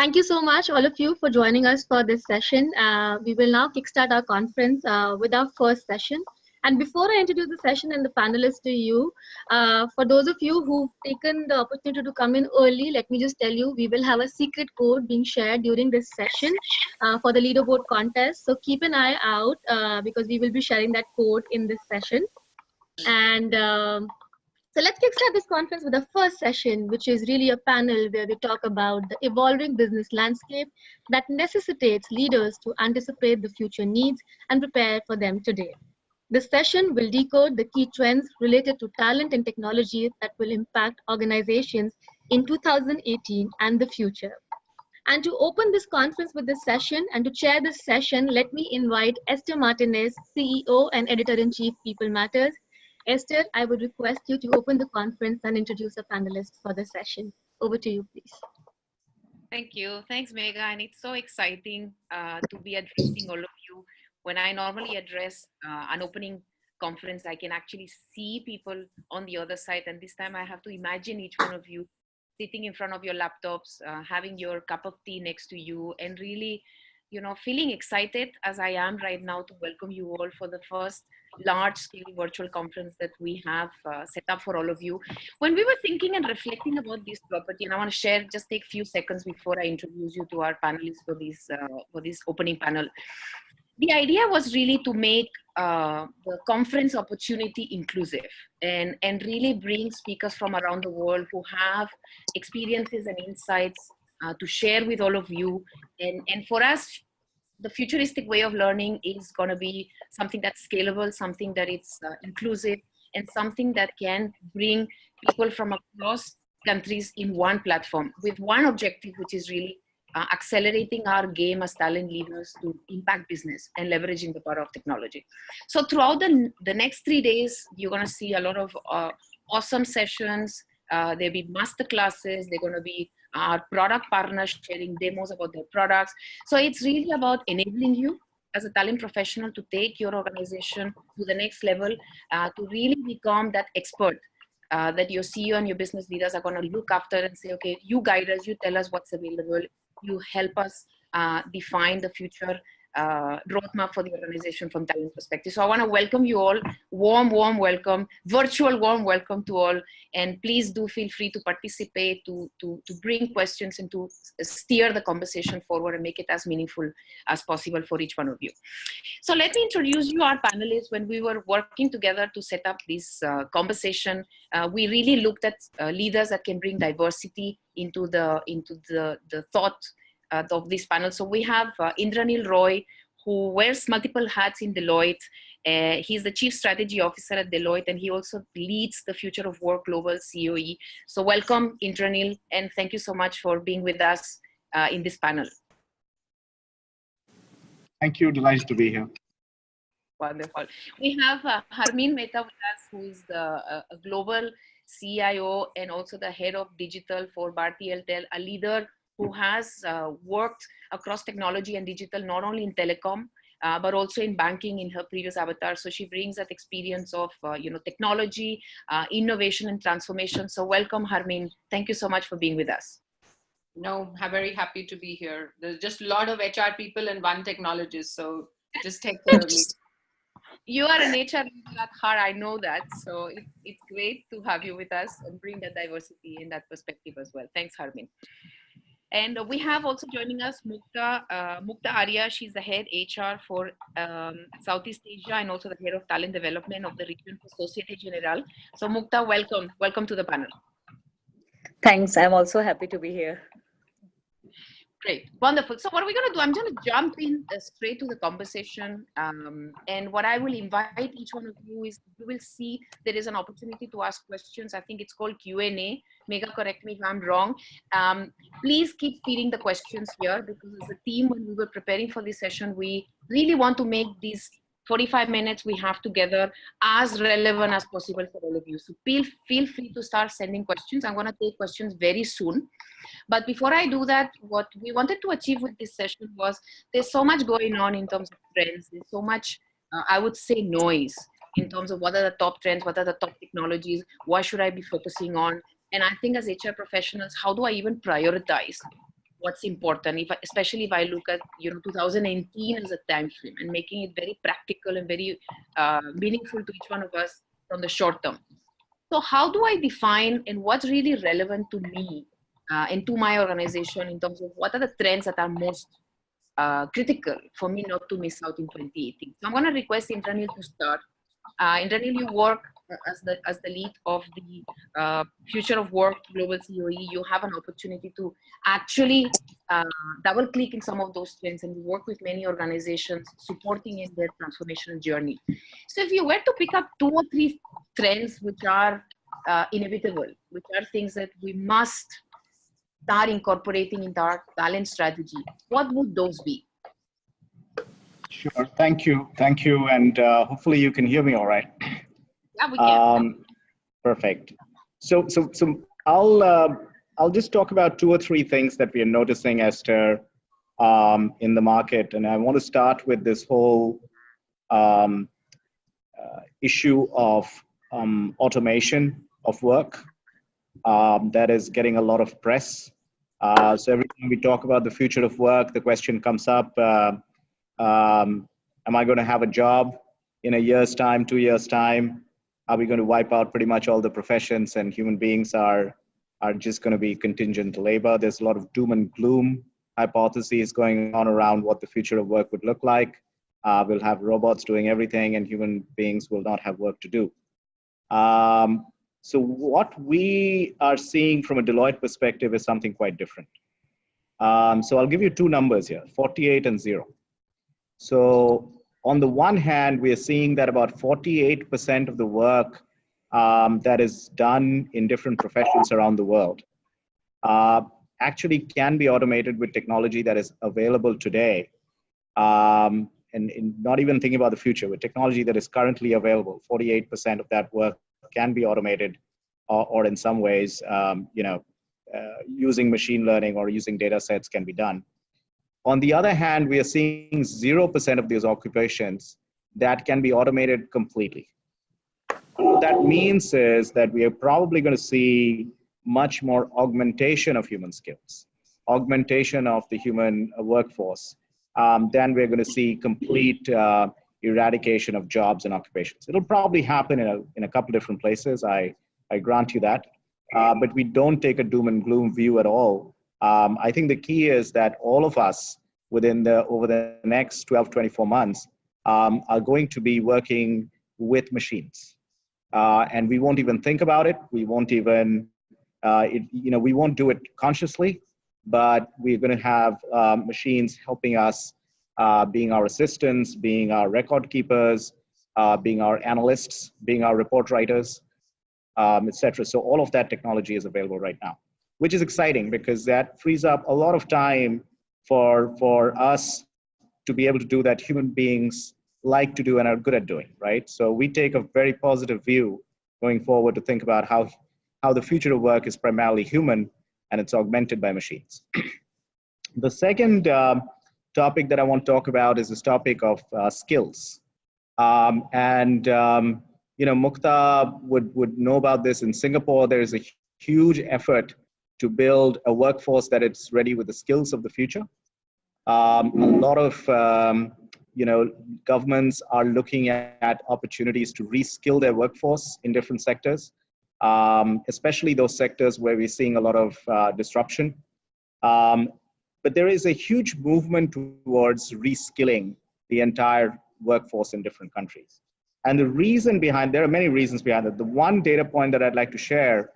Thank you so much, all of you, for joining us for this session. We will now kickstart our conference with our first session. And before I introduce the session and the panelists to you, for those of you who've taken the opportunity to come in early, let me just tell you, we will have a secret code being shared during this session for the leaderboard contest. So keep an eye out because we will be sharing that code in this session. And so let's kickstart this conference with the first session, which is really a panel where we talk about the evolving business landscape that necessitates leaders to anticipate the future needs and prepare for them today. This session will decode the key trends related to talent and technology that will impact organizations in 2018 and the future. And to open this conference with this session and to chair this session, let me invite Esther Martinez, CEO and Editor-in-Chief, People Matters. Esther, I would request you to open the conference and introduce the panelists for the session. Over to you, please. Thank you. Thanks, Megha. And it's so exciting to be addressing all of you. When I normally address an opening conference, I can actually see people on the other side. And this time I have to imagine each one of you sitting in front of your laptops, having your cup of tea next to you, and really, feeling excited as I am right now to welcome you all for the first large-scale virtual conference that we have set up for all of you. When we were thinking and reflecting about this property, and I want to share, just take a few seconds before I introduce you to our panelists for this opening panel. The idea was really to make the conference opportunity inclusive and really bring speakers from around the world who have experiences and insights to share with all of you. And for us, the futuristic way of learning is going to be something that's scalable, something that it's inclusive, and something that can bring people from across countries in one platform with one objective, which is really accelerating our game as talent leaders to impact business and leveraging the power of technology. So throughout the next 3 days, you're going to see a lot of awesome sessions. There'll be master classes. They're going to be our product partners sharing demos about their products. So it's really about enabling you as a talent professional to take your organization to the next level, to really become that expert that your CEO and your business leaders are going to look after and say, okay, you guide us, you tell us what's available, you help us define the future roadmap for the organization from talent perspective. So I want to welcome you all, warm welcome, virtual warm welcome to all, and please do feel free to participate, to bring questions and to steer the conversation forward and make it as meaningful as possible for each one of you. So let me introduce you our panelists. When we were working together to set up this conversation, we really looked at leaders that can bring diversity into the thought of this panel. So we have Indranil Roy, who wears multiple hats in Deloitte. He's the Chief Strategy Officer at Deloitte, and he also leads the Future of Work Global COE. So welcome, Indranil, and thank you so much for being with us in this panel. Thank you, delighted to be here. Wonderful. We have Harmeen Mehta with us, who is the global CIO and also the head of digital for Bharti Airtel, a leader who has worked across technology and digital, not only in telecom, but also in banking in her previous avatar. So she brings that experience of technology, innovation and transformation. So welcome, Harmeen. Thank you so much for being with us. No, I'm very happy to be here. There's just a lot of HR people and one technologist, so just take care of me. You are an HR at heart, I know that. So it's great to have you with us and bring that diversity and that perspective as well. Thanks, Harmeen. And we have also joining us Mukta Arya. She's the head HR for Southeast Asia and also the head of talent development of the region for Societe Generale. So Mukta, welcome. Welcome to the panel. Thanks. I'm also happy to be here. Great. Wonderful. So what are we going to do? I'm going to jump in straight to the conversation. And what I will invite each one of you is, you will see there is an opportunity to ask questions. I think it's called Q&A. Megha, correct me if I'm wrong. Please keep feeding the questions here, because as a team, when we were preparing for this session, we really want to make these 45 minutes we have together as relevant as possible for all of you. So feel free to start sending questions. I'm going to take questions very soon. But before I do that, what we wanted to achieve with this session was, there's so much going on in terms of trends. There's so much, I would say, noise in terms of what are the top trends, what are the top technologies, what should I be focusing on? And I think as HR professionals, how do I even prioritize what's important, especially if I look at 2019 as a time frame and making it very practical and very meaningful to each one of us from the short term. So how do I define and what's really relevant to me and to my organization in terms of what are the trends that are most critical for me not to miss out in 2018? So I'm going to request Indranil to start. Indranil, you work as the lead of the Future of Work Global COE. You have an opportunity to actually double click in some of those trends, and you work with many organizations supporting in their transformational journey. So if you were to pick up 2 or 3 trends which are inevitable, which are things that we must start incorporating into our talent strategy, what would those be? Sure. Thank you. Thank you. And hopefully you can hear me all right. Yeah, we can. Perfect. So I'll just talk about 2 or 3 things that we are noticing, Esther, in the market. And I want to start with this whole issue of automation of work that is getting a lot of press. So every time we talk about the future of work, the question comes up, am I going to have a job in a year's time, 2 years' time? Are we going to wipe out pretty much all the professions and human beings are just going to be contingent labor? There's a lot of doom and gloom hypotheses going on around what the future of work would look like. We'll have robots doing everything and human beings will not have work to do. So what we are seeing from a Deloitte perspective is something quite different. So I'll give you 2 numbers here, 48 and 0. So on the one hand, we are seeing that about 48% of the work that is done in different professions around the world actually can be automated with technology that is available today. And not even thinking about the future, with technology that is currently available, 48% of that work can be automated or in some ways, using machine learning or using data sets can be done. On the other hand, we are seeing 0% of these occupations that can be automated completely. What that means is that we are probably going to see much more augmentation of human skills, augmentation of the human workforce, then we're going to see complete eradication of jobs and occupations. It'll probably happen in a couple different places, I grant you that, but we don't take a doom and gloom view at all. I think the key is that all of us over the next 12, 24 months are going to be working with machines. And we won't even think about it. We won't even, we won't do it consciously, but we're going to have machines helping us, being our assistants, being our record keepers, being our analysts, being our report writers, etc. So all of that technology is available right now, which is exciting because that frees up a lot of time for us to be able to do that human beings like to do and are good at doing, right? So we take a very positive view going forward to think about how the future of work is primarily human and it's augmented by machines. The second topic that I want to talk about is this topic of skills. Mukta would know about this. In Singapore, there is a huge effort to build a workforce that is ready with the skills of the future. A lot of governments are looking at opportunities to reskill their workforce in different sectors, especially those sectors where we're seeing a lot of disruption. But there is a huge movement towards reskilling the entire workforce in different countries. And the reason behind, there are many reasons behind it. The one data point that I'd like to share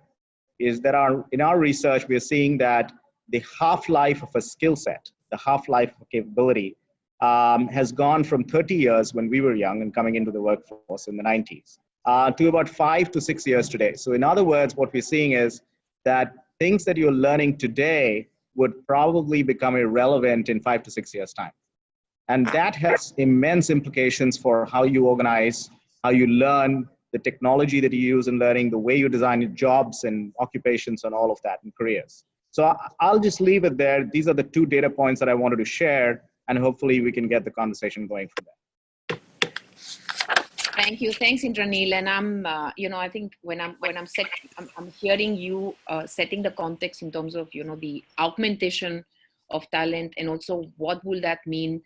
is that in our research, we are seeing that the half-life of a skill set, the half-life of capability, has gone from 30 years when we were young and coming into the workforce in the 90s to about 5 to 6 years today. So in other words, what we're seeing is that things that you're learning today would probably become irrelevant in 5 to 6 years' time. And that has immense implications for how you organize, how you learn, the technology that you use in learning, the way you design your jobs and occupations and all of that and careers. So I'll just leave it there. These are the 2 data points that I wanted to share, and hopefully we can get the conversation going from there. Thank you. Thanks, Indranil. And I think when I'm hearing you setting the context in terms of, the augmentation of talent, and also what will that mean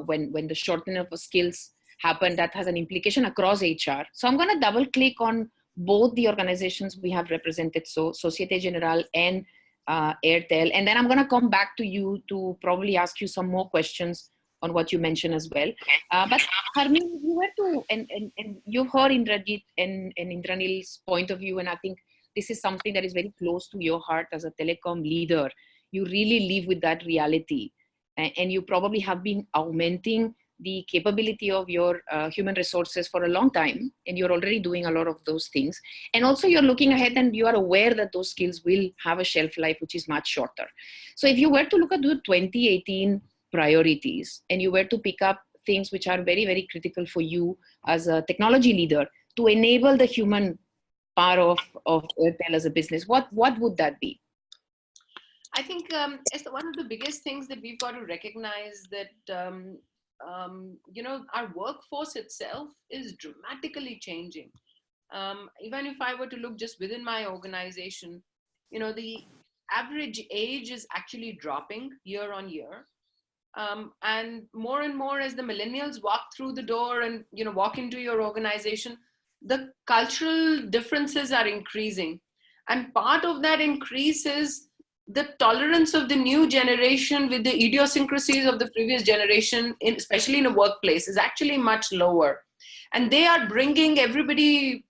when the shortening of skills happen that has an implication across HR. So I'm going to double click on both the organizations we have represented, so Societe Generale and Airtel, and then I'm going to come back to you to probably ask you some more questions on what you mentioned as well. But Harmeet, if you were to, and you've heard Indrajit and Indranil's point of view, and I think this is something that is very close to your heart as a telecom leader. You really live with that reality, and you probably have been augmenting the capability of your human resources for a long time, and you're already doing a lot of those things. And also you're looking ahead and you are aware that those skills will have a shelf life which is much shorter. So if you were to look at the 2018 priorities and you were to pick up things which are very, very critical for you as a technology leader to enable the human part of Airtel as a business, what would that be? I think it's one of the biggest things that we've got to recognize that our workforce itself is dramatically changing. Even if I were to look just within my organization, the average age is actually dropping year on year. And more as the millennials walk through the door and walk into your organization, the cultural differences are increasing. And part of that increase is the tolerance of the new generation with the idiosyncrasies of the previous generation, especially in a workplace, is actually much lower. And they are bringing everybody,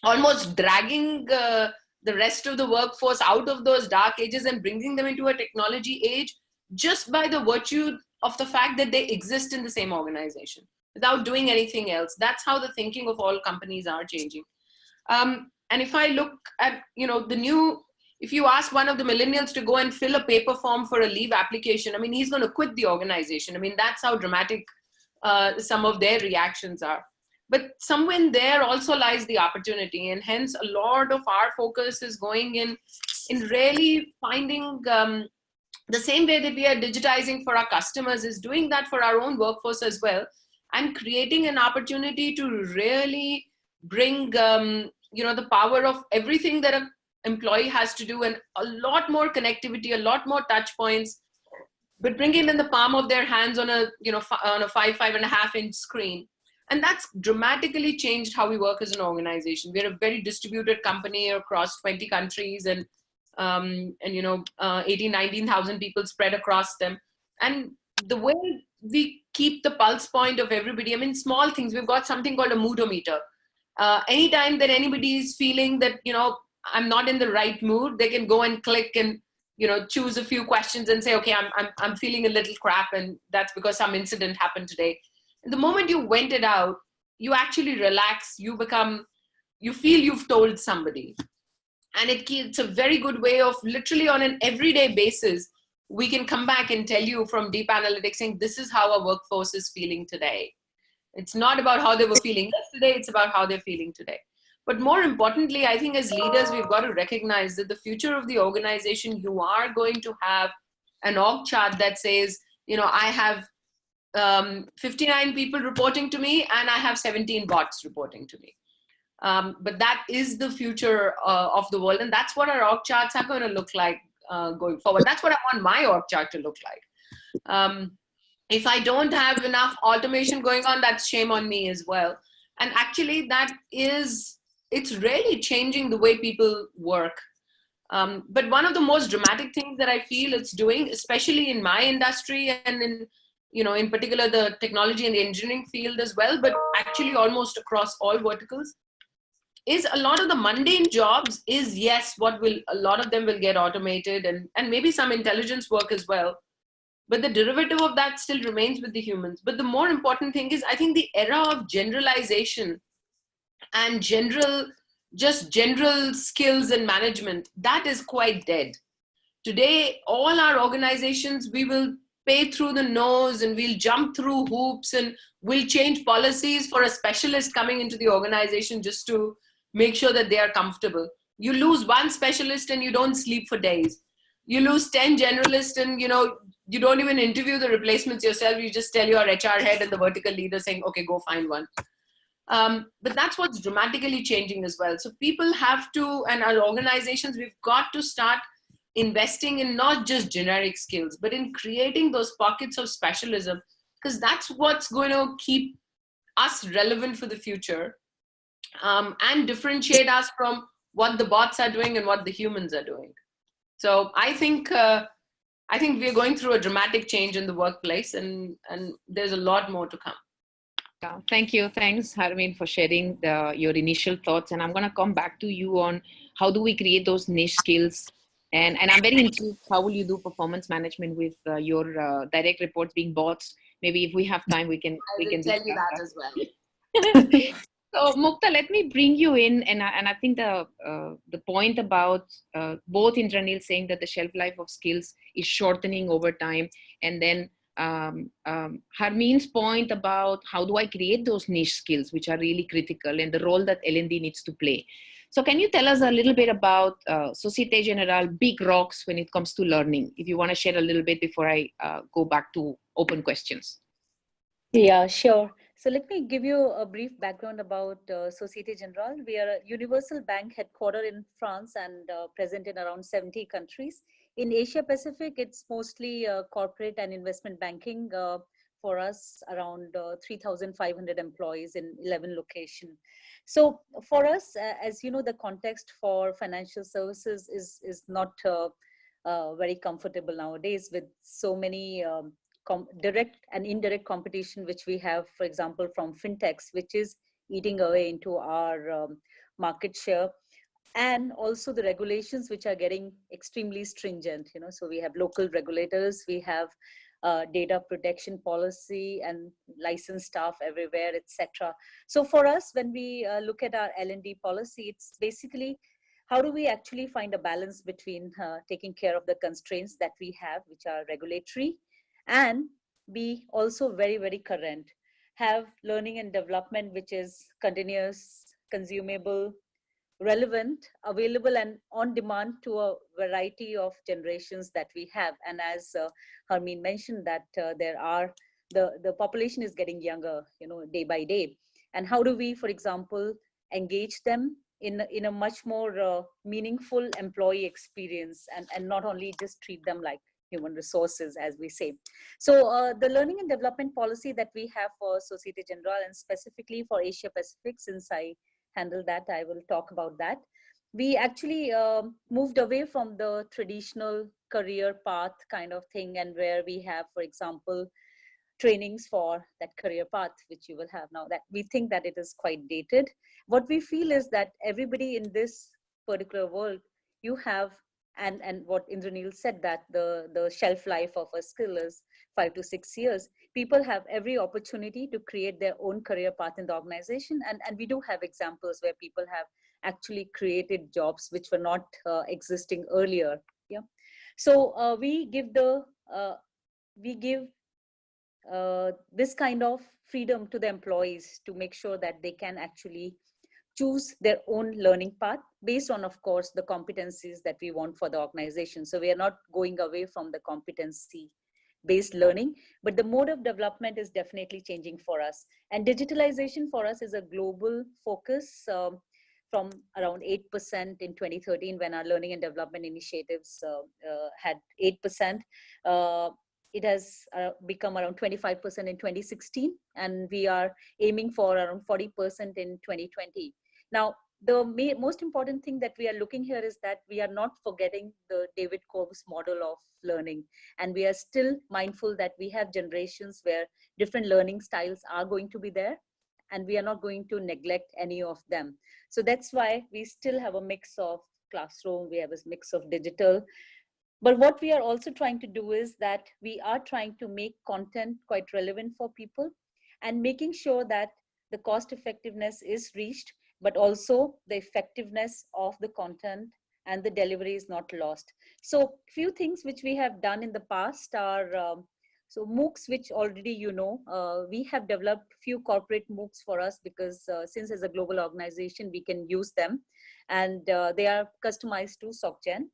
almost dragging the rest of the workforce out of those dark ages and bringing them into a technology age just by the virtue of the fact that they exist in the same organization without doing anything else. That's how the thinking of all companies are changing. And if I look at, if you ask one of the millennials to go and fill a paper form for a leave application, he's going to quit the organization. That's how dramatic some of their reactions are. But somewhere in there also lies the opportunity. And hence a lot of our focus is going in really finding the same way that we are digitizing for our customers is doing that for our own workforce as well, and creating an opportunity to really bring, the power of everything that an employee has to do, and a lot more connectivity, a lot more touch points, but bring it in the palm of their hands on a, on a 5.5 inch screen. And that's dramatically changed how we work as an organization. We're a very distributed company across 20 countries and 18, 19,000 people spread across them. And the way we keep the pulse point of everybody, small things, we've got something called a moodometer. Anytime that anybody is feeling that, I'm not in the right mood, they can go and click and, choose a few questions and say, okay, I'm feeling a little crap, and that's because some incident happened today. And the moment you vent it out, you actually relax, you feel you've told somebody. And it's a very good way of literally on an everyday basis, we can come back and tell you from deep analytics saying, this is how our workforce is feeling today. It's not about how they were feeling yesterday, it's about how they're feeling today. But more importantly, I think as leaders, we've got to recognize that the future of the organization, you are going to have an org chart that says, I have 59 people reporting to me and I have 17 bots reporting to me. But that is the future of the world. And that's what our org charts are going to look like going forward. That's what I want my org chart to look like. If I don't have enough automation going on, that's shame on me as well. And actually it's really changing the way people work. But one of the most dramatic things that I feel it's doing, especially in my industry and in particular the technology and the engineering field as well, but actually almost across all verticals, is a lot of the mundane jobs is, yes, a lot of them will get automated and maybe some intelligence work as well. But the derivative of that still remains with the humans. But the more important thing is, I think the era of generalization and general skills and management, that is quite dead. Today, all our organizations, we will pay through the nose and we'll jump through hoops and we'll change policies for a specialist coming into the organization just to make sure that they are comfortable. You lose one specialist and you don't sleep for days. You lose 10 generalists and you don't even interview the replacements yourself. You just tell your HR head and the vertical leader saying, okay, go find one. But that's what's dramatically changing as well. So people have to, and our organizations, we've got to start investing in not just generic skills, but in creating those pockets of specialism, because that's what's going to keep us relevant for the future, and differentiate us from what the bots are doing and what the humans are doing. So I think we're going through a dramatic change in the workplace, and there's a lot more to come. Yeah, thank you. Thanks, Harmeen, for sharing your initial thoughts. And I'm going to come back to you on how do we create those niche skills. And I'm very intrigued, how will you do performance management with your direct reports being bots? Maybe if we have time, we can tell you that as well. So Mukta, let me bring you in, and I think the point about both Indranil saying that the shelf life of skills is shortening over time, and then Harmeen's point about how do I create those niche skills which are really critical, and the role that L&D needs to play. So can you tell us a little bit about Societe Generale big rocks when it comes to learning? If you want to share a little bit before I go back to open questions. Yeah, sure. So let me give you a brief background about Societe Generale. We are a universal bank headquartered in France and present in around 70 countries. In Asia Pacific, it's mostly corporate and investment banking for us, around 3,500 employees in 11 locations. So for us, as you know, the context for financial services is not very comfortable nowadays, with so many direct and indirect competition which we have, for example, from fintechs, which is eating away into our market share, and also the regulations which are getting extremely stringent. So we have local regulators, we have data protection policy and licensed staff everywhere, etc. So for us, when we look at our L&D policy, it's basically how do we actually find a balance between taking care of the constraints that we have, which are regulatory, and be also very, very current, have learning and development which is continuous, consumable, relevant, available, and on demand to a variety of generations that we have. And as Harmeen mentioned, that the population is getting younger, day by day. And how do we, for example, engage them in a much more meaningful employee experience, and not only just treat them like human resources, as we say. So the learning and development policy that we have for Societe Generale, and specifically for Asia Pacific, since I handle that, I will talk about that. We actually moved away from the traditional career path kind of thing, and where we have, for example, trainings for that career path, which you will have now, that we think that it is quite dated. What we feel is that everybody in this particular world, you have, and what Indranil said, that the shelf life of a skill is 5 to 6 years. People have every opportunity to create their own career path in the organization. And we do have examples where people have actually created jobs which were not existing earlier. Yeah. So we give this kind of freedom to the employees to make sure that they can actually choose their own learning path based on, of course, the competencies that we want for the organization. So we are not going away from the competency-based learning, but the mode of development is definitely changing for us. And digitalization for us is a global focus, from around 8% in 2013, when our learning and development initiatives had 8%. It has become around 25% in 2016, and we are aiming for around 40% in 2020. Now, the most important thing that we are looking here is that we are not forgetting the David Cobb's model of learning, and we are still mindful that we have generations where different learning styles are going to be there, and we are not going to neglect any of them. So that's why we still have a mix of classroom, we have a mix of digital. But what we are also trying to do is that we are trying to make content quite relevant for people, and making sure that the cost effectiveness is reached, but also the effectiveness of the content and the delivery is not lost. So few things which we have done in the past are, so MOOCs, which already we have developed few corporate MOOCs for us, because since as a global organization, we can use them, and they are customized to SocGen.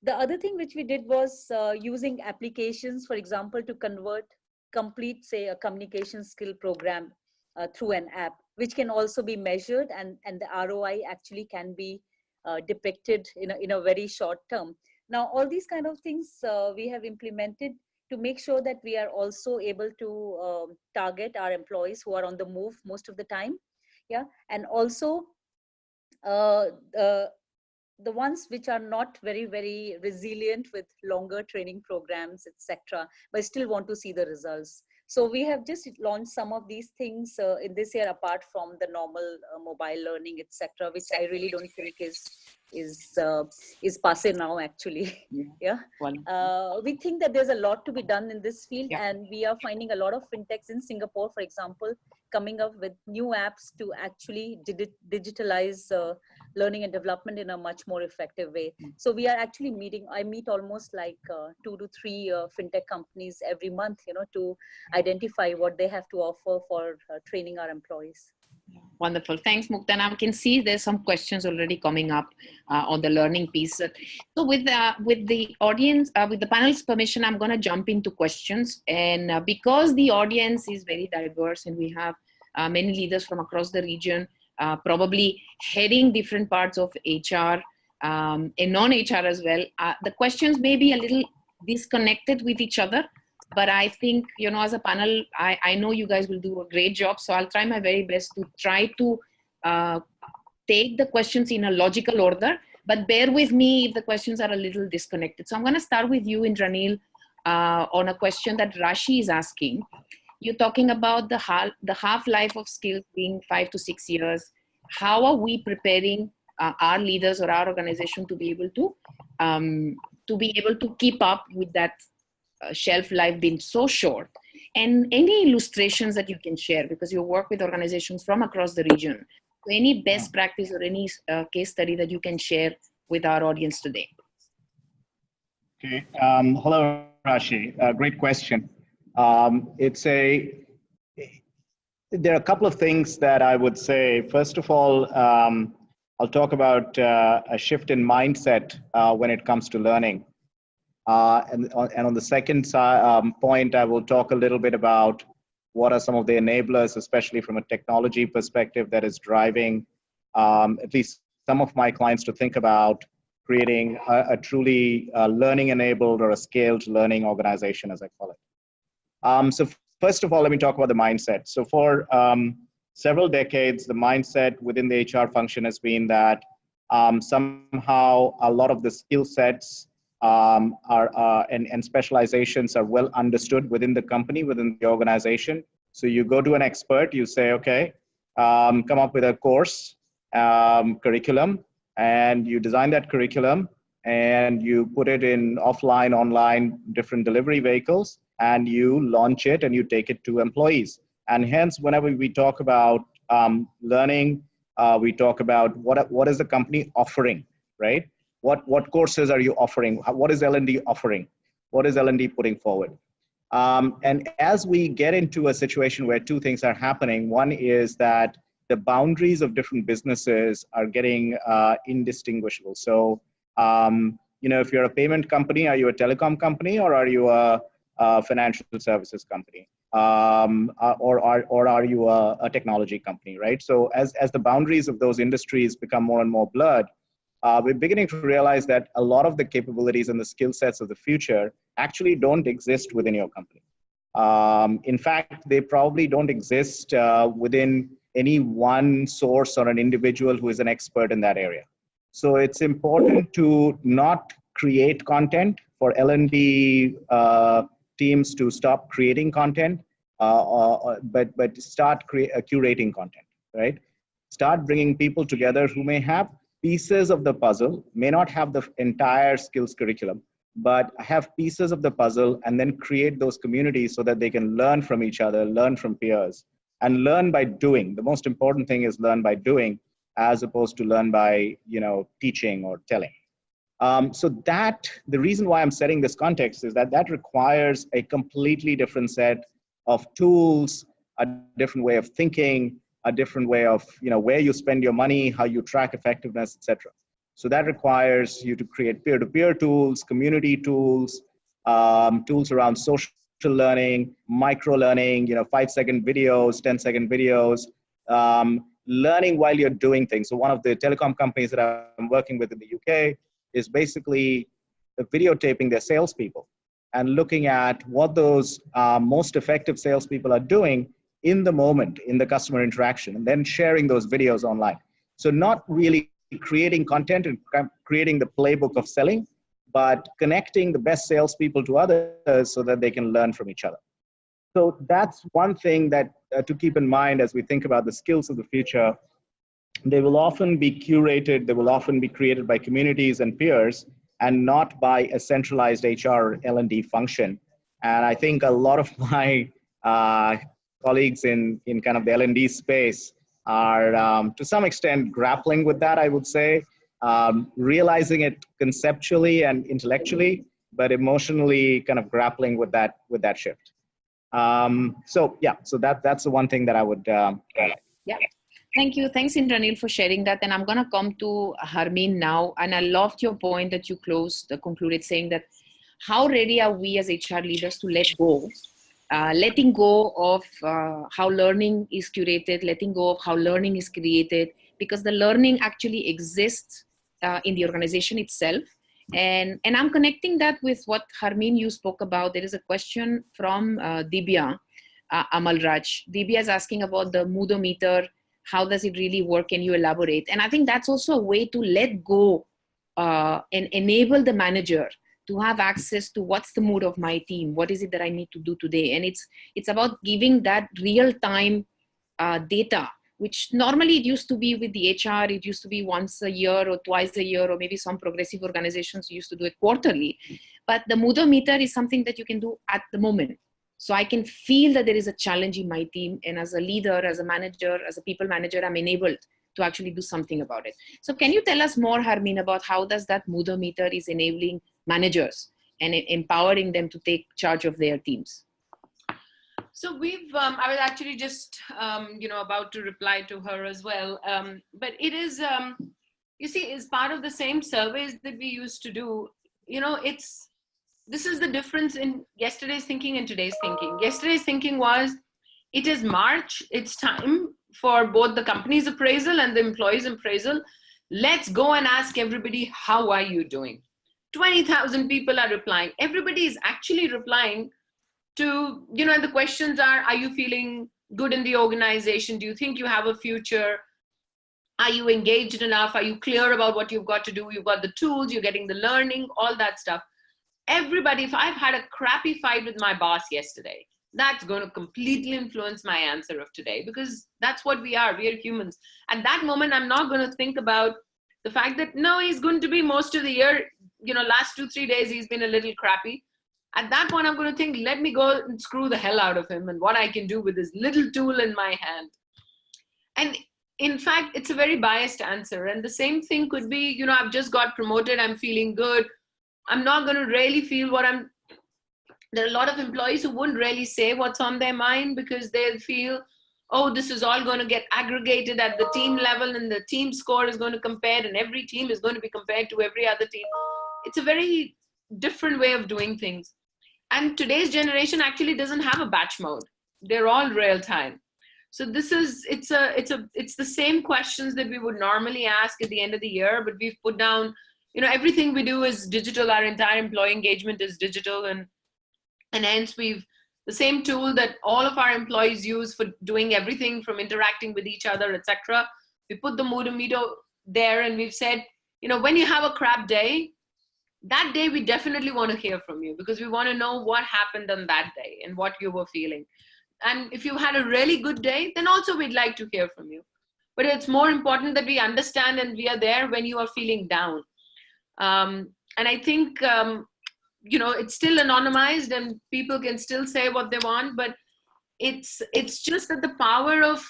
The other thing which we did was using applications, for example, to complete, say, a communication skill program through an app, which can also be measured, and the ROI actually can be depicted in a very short term. Now, all these kind of things we have implemented to make sure that we are also able to target our employees who are on the move most of the time. Yeah, and also uh, uh, the ones which are not very resilient with longer training programs, etc., but still want to see the results. So we have just launched some of these things in this year, apart from the normal mobile learning, etc., which I really don't think is passé now, actually. Yeah. We think that there's a lot to be done in this field, and we are finding a lot of fintechs in Singapore, for example, coming up with new apps to actually digitalize learning and development in a much more effective way. So we are actually I meet almost like 2 to 3 fintech companies every month, to identify what they have to offer for training our employees. Wonderful. Thanks, Mukta. Now I can see there's some questions already coming up on the learning piece. So with the audience, with the panel's permission, I'm going to jump into questions. And because the audience is very diverse and we have many leaders from across the region, probably heading different parts of HR and non-HR as well, the questions may be a little disconnected with each other. But I think, as a panel, I know you guys will do a great job. So I'll try my very best to try to take the questions in a logical order. But bear with me if the questions are a little disconnected. So I'm going to start with you, Indranil, on a question that Rashi is asking. You're talking about the half-life of skills being 5 to 6 years. How are we preparing our leaders or our organization to be able to keep up with that shelf life being so short? And any illustrations that you can share, because you work with organizations from across the region. So any best practice or any case study that you can share with our audience today? Okay. Hello, Rashi. Great question. There are a couple of things that I would say. First of all, I'll talk about a shift in mindset when it comes to learning. And on the second point, I will talk a little bit about what are some of the enablers, especially from a technology perspective, that is driving at least some of my clients to think about creating a truly learning-enabled or a scaled learning organization, as I call it. So first of all, let me talk about the mindset. So for several decades, the mindset within the HR function has been that somehow a lot of the skill sets and specializations are well understood within the company, within the organization. So you go to an expert, you say, okay, come up with a course curriculum, and you design that curriculum and you put it in offline, online, different delivery vehicles, and you launch it and you take it to employees. And hence, whenever we talk about learning, we talk about what is the company offering, right? What courses are you offering? What is L&D offering? What is L&D putting forward? And as we get into a situation where two things are happening, one is that the boundaries of different businesses are getting indistinguishable. So, if you're a payment company, are you a telecom company, or are you a financial services company? Or are you a technology company, right? So as the boundaries of those industries become more and more blurred, we're beginning to realize that a lot of the capabilities and the skill sets of the future actually don't exist within your company. In fact, they probably don't exist within any one source or an individual who is an expert in that area. So it's important to not create content for L&D teams to stop creating content, but start curating content, right? Start bringing people together who may have pieces of the puzzle, may not have the entire skills curriculum, but have pieces of the puzzle, and then create those communities so that they can learn from each other, learn from peers, and learn by doing. The most important thing is learn by doing, as opposed to learn by teaching or telling. So the reason why I'm setting this context is that requires a completely different set of tools, a different way of thinking, a different way of where you spend your money, how you track effectiveness, etc. So that requires you to create peer-to-peer tools, community tools, tools around social learning, micro-learning, 5-second videos, 10-second videos, learning while you're doing things. So one of the telecom companies that I'm working with in the UK is basically videotaping their salespeople and looking at what those most effective salespeople are doing in the moment, in the customer interaction, and then sharing those videos online. So not really creating content and creating the playbook of selling, but connecting the best salespeople to others so that they can learn from each other. So that's one thing that to keep in mind as we think about the skills of the future. They will often be curated, they will often be created by communities and peers, and not by a centralized HR or L&D function. And I think a lot of my colleagues in kind of the L&D space are, to some extent, grappling with that, I would say, realizing it conceptually and intellectually, but emotionally kind of grappling with that shift. So yeah, so that's the one thing that I would highlight. Yeah. Thank you. Thanks, Indranil, for sharing that. And I'm going to come to Harmeen now. And I loved your point that you concluded saying that how ready are we as HR leaders to let go, letting go of how learning is curated, letting go of how learning is created, because the learning actually exists in the organization itself. And I'm connecting that with what Harmeen, you spoke about. There is a question from Dibya Amalraj. Dibya is asking about the moodometer. How does it really work? Can you elaborate? And I think that's also a way to let go and enable the manager to have access to what's the mood of my team. What is it that I need to do today? And it's about giving that real-time data, which normally it used to be with the HR. It used to be once a year or twice a year, or maybe some progressive organizations used to do it quarterly. But the moodometer is something that you can do at the moment. So I can feel that there is a challenge in my team. And as a leader, as a manager, as a people manager, I'm enabled to actually do something about it. So can you tell us more, Harmeen, about how does that moodometer is enabling managers and empowering them to take charge of their teams? So I was actually just, about to reply to her as well. But it is, you see, is part of the same surveys that we used to do. This is the difference in yesterday's thinking and today's thinking. Yesterday's thinking was, it is March, it's time for both the company's appraisal and the employee's appraisal. Let's go and ask everybody, how are you doing? 20,000 people are replying. Everybody is actually replying to, the questions are you feeling good in the organization? Do you think you have a future? Are you engaged enough? Are you clear about what you've got to do? You've got the tools, you're getting the learning, all that stuff. Everybody, if I've had a crappy fight with my boss yesterday, that's going to completely influence my answer of today, because that's what we are humans. At that moment, I'm not going to think about the fact that, no, he's going to be most of the year, last 2-3 days, he's been a little crappy. At that point, I'm going to think, let me go and screw the hell out of him and what I can do with this little tool in my hand. And in fact, it's a very biased answer. And the same thing could be, I've just got promoted, I'm feeling good. I'm not going to really feel there are a lot of employees who wouldn't really say what's on their mind, because they'll feel, oh, this is all going to get aggregated at the team level and the team score is going to compare and every team is going to be compared to every other team. It's a very different way of doing things. And today's generation actually doesn't have a batch mode. They're all real time. So it's the same questions that we would normally ask at the end of the year, but we've put down, everything we do is digital. Our entire employee engagement is digital. And hence the same tool that all of our employees use for doing everything from interacting with each other, etc. We put the moodometer there and we've said, when you have a crap day, that day we definitely want to hear from you, because we want to know what happened on that day and what you were feeling. And if you had a really good day, then also we'd like to hear from you. But it's more important that we understand and we are there when you are feeling down. And I think, it's still anonymized and people can still say what they want, but it's just that the power of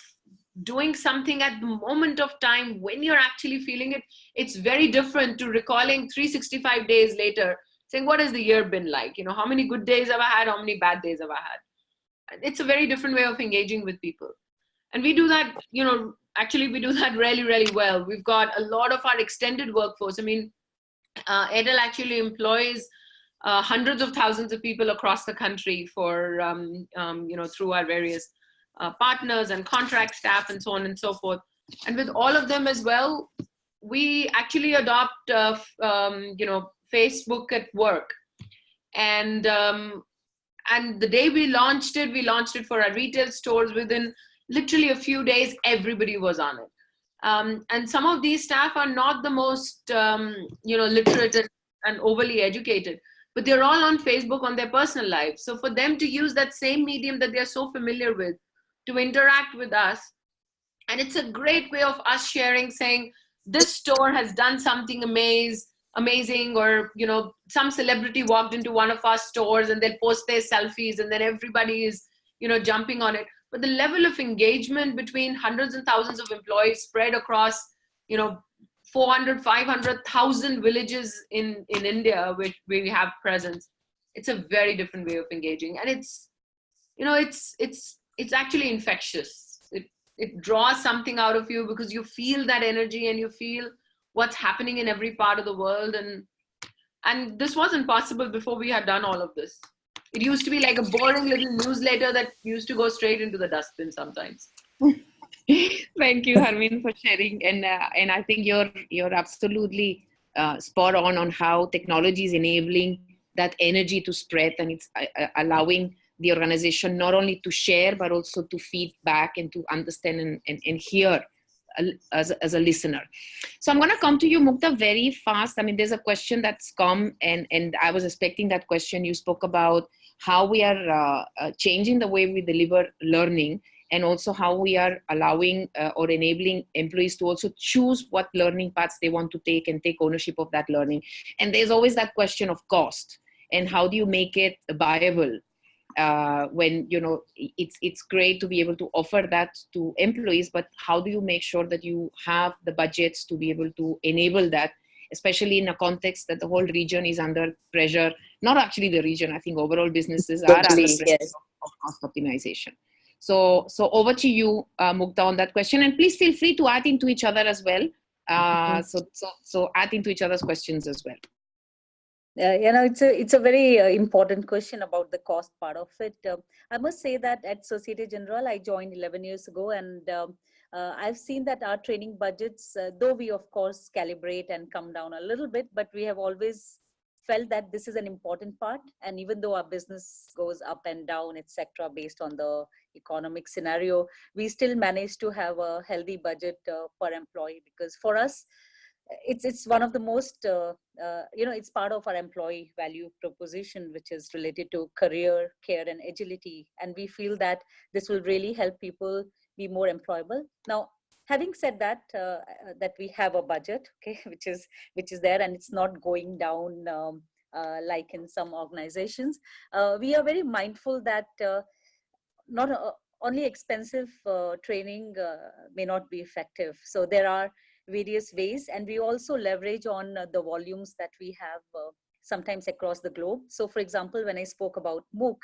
doing something at the moment of time when you're actually feeling it, it's very different to recalling 365 days later, saying, what has the year been like? How many good days have I had? How many bad days have I had? It's a very different way of engaging with people. And we do that, actually we do that really, really well. We've got a lot of our extended workforce. I mean, Edel actually employs hundreds of thousands of people across the country for, through our various partners and contract staff and so on and so forth. And with all of them as well, we actually adopt, Facebook at work. And the day we launched it for our retail stores. Within literally a few days, everybody was on it. And some of these staff are not the most, literate and overly educated, but they're all on Facebook on their personal lives. So for them to use that same medium that they're so familiar with to interact with us, and it's a great way of us sharing, saying, this store has done something amazing, or, some celebrity walked into one of our stores and they'll post their selfies and then everybody is, jumping on it. But the level of engagement between hundreds and thousands of employees spread across, 400, 500,000 villages in India, where we have presence. It's a very different way of engaging. And it's actually infectious. It draws something out of you because you feel that energy and you feel what's happening in every part of the world. And this wasn't possible before we had done all of this. It used to be like a boring little newsletter that used to go straight into the dustbin sometimes. Thank you, Harmin, for sharing. And I think you're absolutely spot on how technology is enabling that energy to spread, and it's allowing the organization not only to share, but also to feed back and to understand and hear as a listener. So I'm going to come to you, Mukta, very fast. I mean, there's a question that's come, and I was expecting that question. You spoke about how we are changing the way we deliver learning, and also how we are allowing or enabling employees to also choose what learning paths they want to take and take ownership of that learning. And there's always that question of cost, and how do you make it viable? When it's great to be able to offer that to employees, but how do you make sure that you have the budgets to be able to enable that, especially in a context that the whole region is under pressure? Not actually the region, I think overall businesses are under pressure, yes, of cost optimization. So over to you, Mukta, on that question, and please feel free to add into each other as well. So add into each other's questions as well. It's a very important question about the cost part of it. I must say that at Societe Generale, I joined 11 years ago, and I've seen that our training budgets, though we of course calibrate and come down a little bit, but we have always felt that this is an important part. And even though our business goes up and down, etc., based on the economic scenario, we still manage to have a healthy budget per employee, because for us, it's one of the most, it's part of our employee value proposition, which is related to career, care, and agility. And we feel that this will really help people be more employable. Now, having said that, that we have a budget, okay, which is there, and it's not going down like in some organizations. We are very mindful that not only expensive training may not be effective. So there are various ways, and we also leverage on the volumes that we have sometimes across the globe. So for example, when I spoke about MOOC,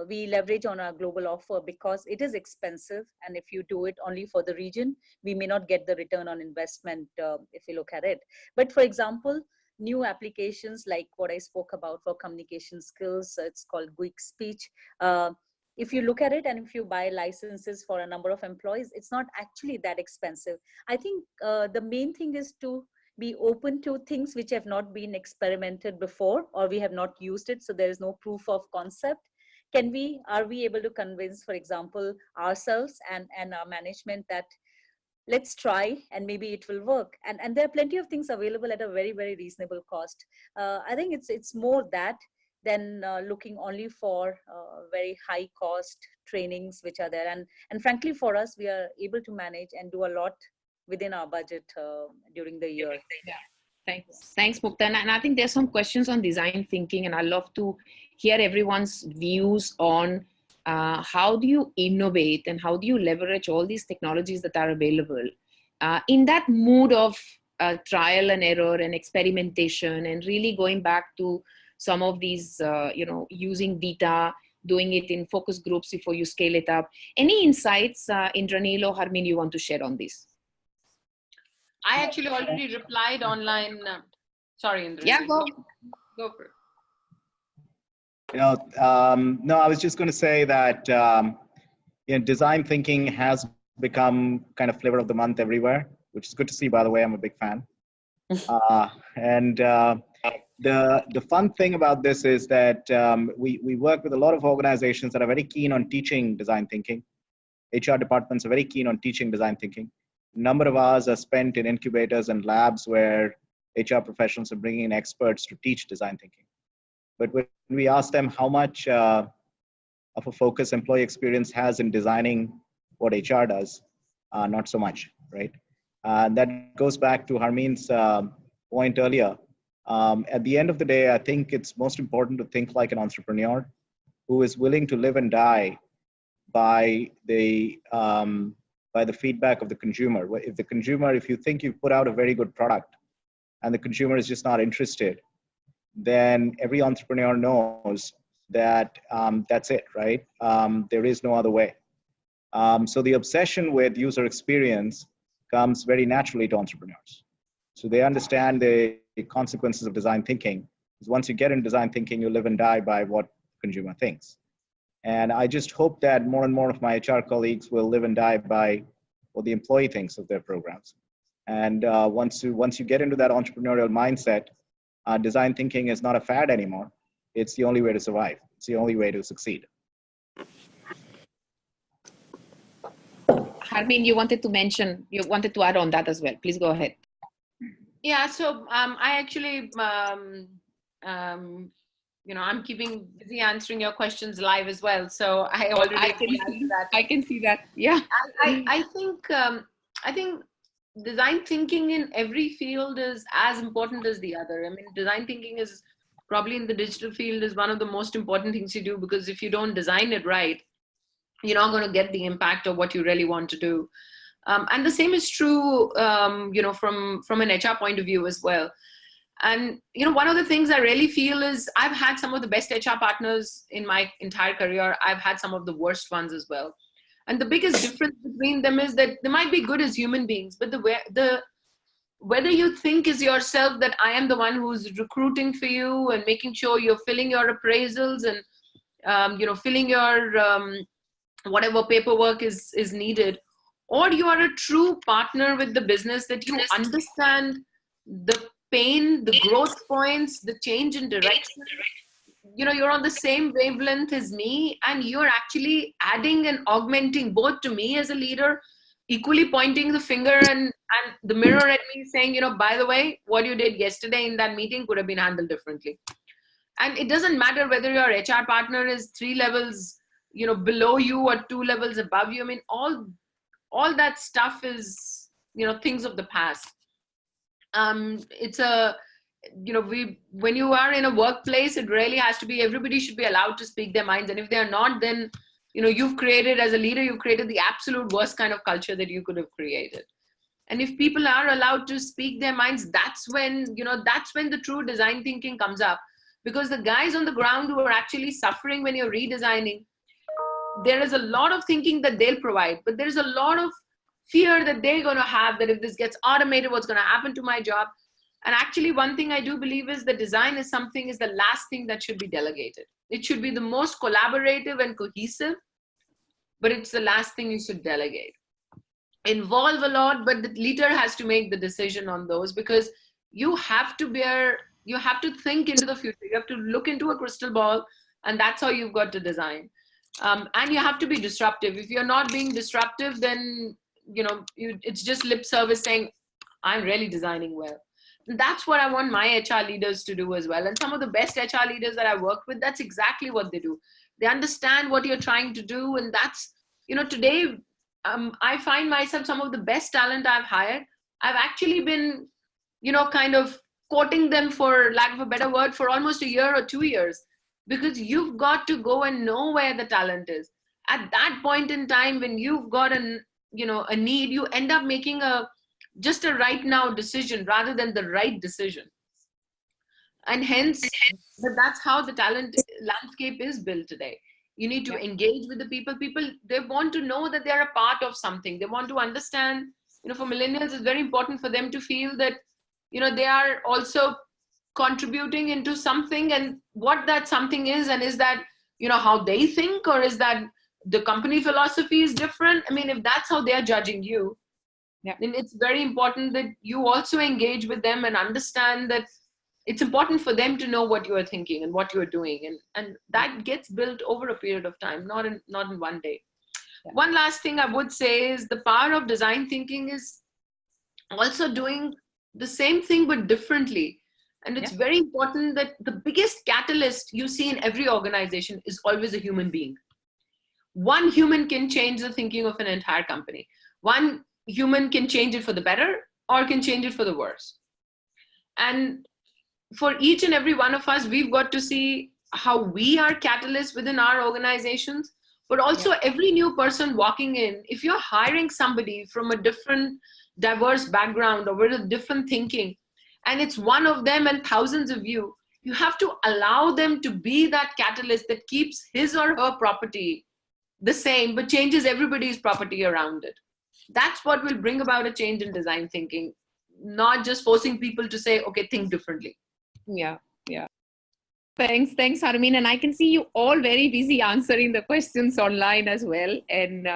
we leverage on our global offer because it is expensive, and if you do it only for the region, we may not get the return on investment if you look at it. But for example, new applications like what I spoke about for communication skills, it's called Quick Speech. If you look at it, and if you buy licenses for a number of employees, it's not actually that expensive. I think the main thing is to be open to things which have not been experimented before, or we have not used it, so there is no proof of concept. Are we able to convince, for example, ourselves and our management that let's try and maybe it will work? And there are plenty of things available at a very, very reasonable cost. I think it's more that than looking only for very high cost trainings which are there. And frankly, for us, we are able to manage and do a lot within our budget during the year. Yeah. Thanks, Mukta. And I think there's some questions on design thinking, and I'd love to hear everyone's views on how do you innovate and how do you leverage all these technologies that are available in that mood of trial and error and experimentation, and really going back to some of these, using data, doing it in focus groups before you scale it up. Any insights, Indranil or Harmin, you want to share on this? I actually already replied online. Sorry, Indranil. Yeah, go for it. No, I was just going to say that design thinking has become kind of flavor of the month everywhere, which is good to see, by the way. I'm a big fan. And The fun thing about this is that we work with a lot of organizations that are very keen on teaching design thinking. HR departments are very keen on teaching design thinking. A number of hours are spent in incubators and labs where HR professionals are bringing in experts to teach design thinking. But when we ask them how much of a focus employee experience has in designing what HR does, not so much, right? That goes back to Harmeen's point earlier. At the end of the day, I think it's most important to think like an entrepreneur who is willing to live and die by the feedback of the consumer. If you think you've put out a very good product and the consumer is just not interested, then every entrepreneur knows that that's it, right? There is no other way. So the obsession with user experience comes very naturally to entrepreneurs. So they understand the consequences of design thinking. Because once you get in design thinking, you live and die by what the consumer thinks. And I just hope that more and more of my HR colleagues will live and die by what the employee thinks of their programs. And once you get into that entrepreneurial mindset, design thinking is not a fad anymore. It's the only way to survive. It's the only way to succeed. Harmeen, you wanted to add on that as well. Please go ahead. Yeah, so I actually, I'm keeping busy answering your questions live as well. So I already I can see that. Yeah. I think design thinking in every field is as important as the other. I mean, design thinking is probably in the digital field is one of the most important things you do, because if you don't design it right, you're not going to get the impact of what you really want to do. And the same is true, from an HR point of view as well. And, one of the things I really feel is I've had some of the best HR partners in my entire career. I've had some of the worst ones as well. And the biggest difference between them is that they might be good as human beings, but whether you think is yourself that I am the one who's recruiting for you and making sure you're filling your appraisals and, filling your whatever paperwork is needed, or you are a true partner with the business, that you understand the pain, the growth points, the change in direction. You're on the same wavelength as me, and you're actually adding and augmenting both to me as a leader, equally pointing the finger and the mirror at me saying, by the way, what you did yesterday in that meeting could have been handled differently. And it doesn't matter whether your HR partner is 3 levels, below you or 2 levels above you. I mean, all that stuff is, things of the past. It's when you are in a workplace, it really has to be, everybody should be allowed to speak their minds. And if they're not, then, you've created, as a leader, you've created the absolute worst kind of culture that you could have created. And if people are allowed to speak their minds, that's when the true design thinking comes up. Because the guys on the ground who are actually suffering when you're redesigning, there is a lot of thinking that they'll provide, but there's a lot of fear that they're going to have, that if this gets automated, what's going to happen to my job? And actually, one thing I do believe is that design is the last thing that should be delegated. It should be the most collaborative and cohesive, but it's the last thing you should delegate. Involve a lot, but the leader has to make the decision on those, because you have to think into the future. You have to look into a crystal ball, and that's how you've got to design. And you have to be disruptive. If you're not being disruptive, then it's just lip service saying, I'm really designing well. And that's what I want my HR leaders to do as well. And some of the best HR leaders that I work with, that's exactly what they do. They understand what you're trying to do. And that's, today, I find myself, some of the best talent I've hired, I've actually been, kind of courting them, for lack of a better word, for almost a year or 2 years. Because you've got to go and know where the talent is. At that point in time, when you've got a need, you end up making just a right now decision rather than the right decision. And hence, that's how the talent landscape is built today. You need to engage with the people. People, they want to know that they're a part of something. They want to understand, for millennials, it's very important for them to feel that, they are also contributing into something, and what that something is, and is that, how they think, or is that the company philosophy is different? I mean, if that's how they're judging you, then it's very important that you also engage with them and understand that it's important for them to know what you are thinking and what you are doing. And that gets built over a period of time, not in one day. Yeah. One last thing I would say is the power of design thinking is also doing the same thing but differently. And it's very important that the biggest catalyst you see in every organization is always a human being. One human can change the thinking of an entire company. One human can change it for the better or can change it for the worse. And for each and every one of us, we've got to see how we are catalysts within our organizations, but also every new person walking in, if you're hiring somebody from a different diverse background or with a different thinking, and it's one of them and thousands of you, you have to allow them to be that catalyst that keeps his or her property the same, but changes everybody's property around it. That's what will bring about a change in design thinking, not just forcing people to say, okay, think differently. Yeah. Thanks, Harmeen. And I can see you all very busy answering the questions online as well. And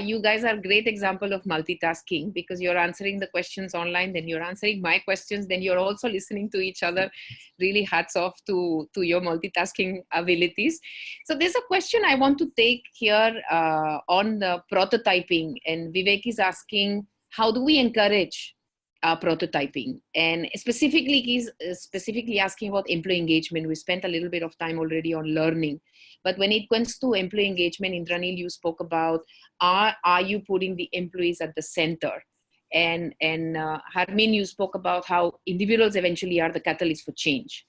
you guys are a great example of multitasking, because you're answering the questions online, then you're answering my questions, then you're also listening to each other. Really hats off to your multitasking abilities. So there's a question I want to take here on the prototyping, and Vivek is asking, how do we encourage prototyping? And specifically, he's specifically asking about employee engagement. We spent a little bit of time already on learning, but when it comes to employee engagement, Indranil, you spoke about, are you putting the employees at the center? And Harmeen, you spoke about how individuals eventually are the catalyst for change.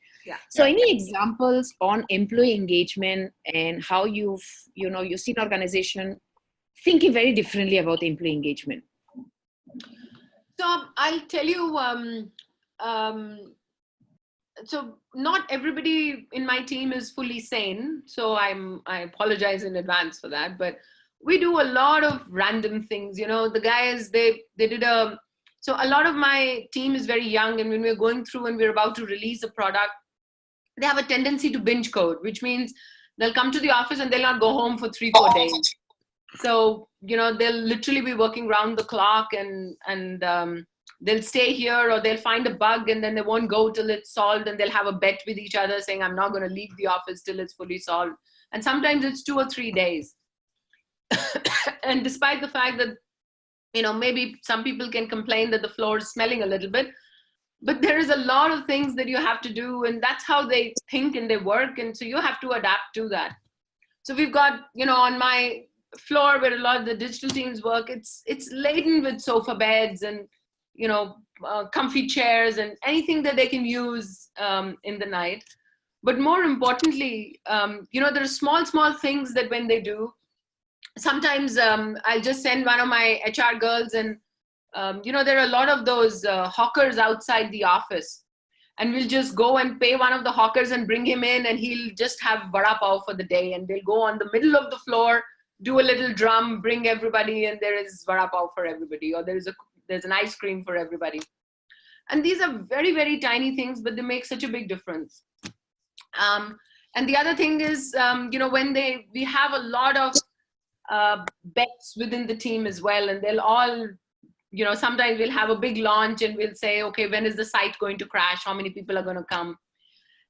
So any examples on employee engagement and how you've seen organization thinking very differently about employee engagement? So I'll tell you, so not everybody in my team is fully sane. So I apologize in advance for that, but we do a lot of random things. The guys, they did so a lot of my team is very young, and when we're going through and we're about to release a product, they have a tendency to binge code, which means they'll come to the office and they'll not go home for 3-4 days. So, they'll literally be working round the clock, and they'll stay here, or they'll find a bug and then they won't go till it's solved, and they'll have a bet with each other saying, I'm not going to leave the office till it's fully solved. And sometimes it's 2 or 3 days. And despite the fact that, maybe some people can complain that the floor is smelling a little bit, but there is a lot of things that you have to do, and that's how they think and they work. And so you have to adapt to that. So we've got, on my floor where a lot of the digital teams work, it's laden with sofa beds and comfy chairs and anything that they can use in the night. But more importantly, there are small things that when they do, sometimes I'll just send one of my HR girls, and there are a lot of those hawkers outside the office, and we'll just go and pay one of the hawkers and bring him in, and he'll just have vada pav for the day, and they'll go on the middle of the floor, do a little drum, bring everybody, and there is vada pav for everybody, or there's an ice cream for everybody. And these are very, very tiny things, but they make such a big difference. And the other thing is, when we have a lot of bets within the team as well, and they'll all, sometimes we'll have a big launch and we'll say, okay, when is the site going to crash? How many people are going to come?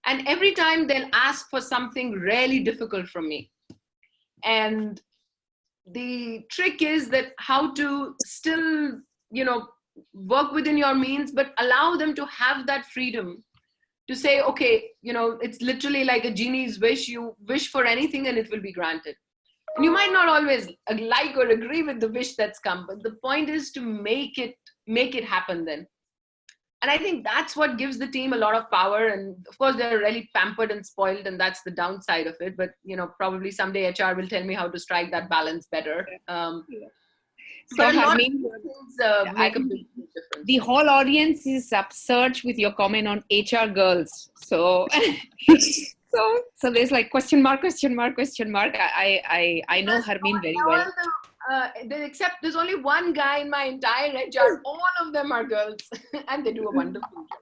And every time they'll ask for something really difficult from me. And the trick is that how to still, work within your means, but allow them to have that freedom to say, okay, it's literally like a genie's wish. You wish for anything and it will be granted. And you might not always like or agree with the wish that's come, but the point is to make it happen then. And I think that's what gives the team a lot of power. And of course, they're really pampered and spoiled, and that's the downside of it. But, probably someday HR will tell me how to strike that balance better. So Harmeen, make a big difference. The whole audience is upsurged with your comment on HR girls. So, so there's like question mark. I know Harmeen very well. Except there's only one guy in my entire HR. All of them are girls, and they do a wonderful job.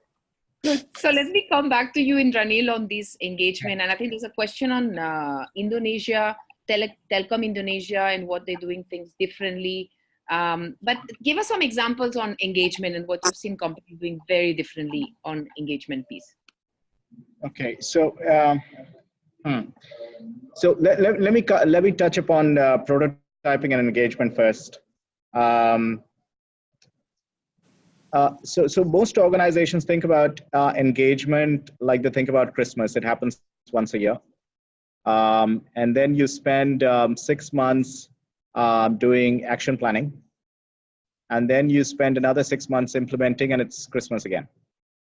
Good. So let me come back to you, Indranil, on this engagement. And I think there's a question on Indonesia, Telkom Indonesia, and what they're doing things differently. But give us some examples on engagement and what you've seen companies doing very differently on engagement piece. Okay, so let me touch upon prototyping and engagement first. So most organizations think about engagement like they think about Christmas. It happens once a year, and then you spend 6 months doing action planning, and then you spend another 6 months implementing, and it's Christmas again,